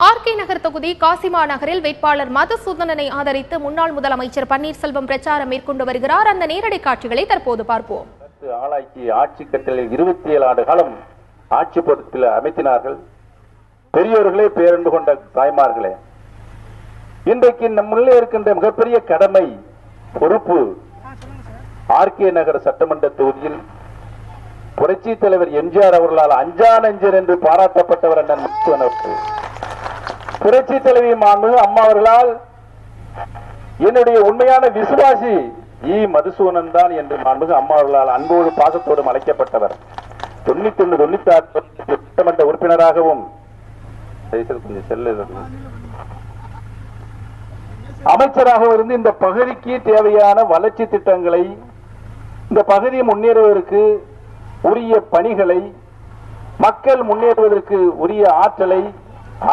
RK நகர் தொகுதி காசிமா நகரில் வேட்பாளர் மதுசூதனனை ஆதரித்து முன்னாள் முதலமைச்சர் பன்னீர்செல்வம் பிரச்சாரம் மேற்கொண்டு வருகிறார். அந்த நேரடி காட்சிகளை தற்போது பார்ப்போம். ஆளாக்கி ஆட்சி கட்டளையில் 27 ஆண்டு காலம் ஆட்சி பொறுப்பில் அமைத்தினார்கள். பெரியோர்களே, பேரன்பு கொண்ட தாய்மார்களே, இன்றைக்கு நம்முள்ளே இருக்கின்ற மிகப்பெரிய கடமை, பொறுப்பு, ஆர்கே நகர் சட்டமன்ற தொகுதியில் புரட்சி தலைவர் எம்ஜிஆர் அவர்களால் அஞ்சா நெஞ்சர் என்று பாராட்டப்பட்டவர் அண்ணன் மதுசூதனன் அவர்கள். புரட்சி தலைவி மாண்பு அம்மா அவர்களால் என்னுடைய உண்மையான விசுவாசி மதுசூதனன் தான் என்று மாண்புமிகு அம்மா அவர்களால் அன்போடு பாசத்தோடும் அழைக்கப்பட்டவர். 91, 96 சட்டமன்ற உறுப்பினராகவும் அமைச்சராகவும் இருந்து இந்த பகுதிக்கு தேவையான வளர்ச்சி திட்டங்களை, இந்த பகுதியை முன்னேறுவதற்கு உரிய பணிகளை, மக்கள் முன்னேறுவதற்கு உரிய ஆற்றலை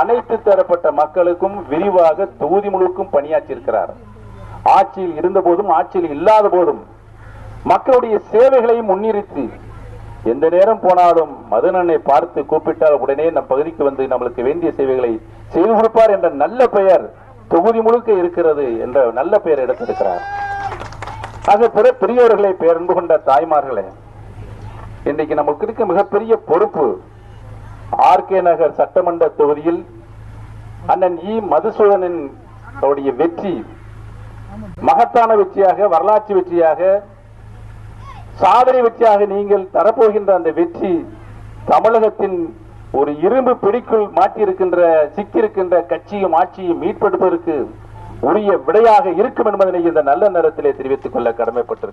அனைத்து தரப்பட்ட மக்களுக்கும் விரிவாக தொகுதி முழுக்கும் பணியாற்றியிருக்கிறார். ஆட்சியில் இருந்த போதும் ஆட்சியில் இல்லாத போதும் மக்களுடைய சேவைகளை முன்னிறுத்தி எந்த நேரம் போனாலும் மதுனனை பார்த்து கூப்பிட்டால் உடனே நம் பகுதிக்கு வந்து நம்மளுக்கு வேண்டிய சேவைகளை செய்து கொடுப்பார் என்ற நல்ல பெயர் தொகுதி முழுக்க இருக்கிறது என்ற நல்ல பெயர் எடுத்திருக்கிறார். ஆக பெரியவர்களை, பேரன்பு கொண்ட தாய்மார்களே, இன்றைக்கு நமக்கு இருக்க மிகப்பெரிய பொறுப்பு, ஆர்கே நகர் சட்டமன்ற தொகுதியில் அண்ணன் மதுசூதனன் வெற்றி மகத்தான வெற்றியாக, வரலாற்று வெற்றியாக, சாதனை வெற்றியாக நீங்கள் தரப்போகின்ற அந்த வெற்றி தமிழகத்தின் ஒரு இரும்பு பிடிக்குள் மாற்றியிருக்கின்ற, சிக்கியிருக்கின்ற கட்சியும் ஆட்சியும் மீட்பெடுப்பதற்கு உரிய விடையாக இருக்கும் என்பதனை இந்த நல்ல நேரத்திலே தெரிவித்துக் கொள்ள கடமைப்பட்டிருக்கிறது.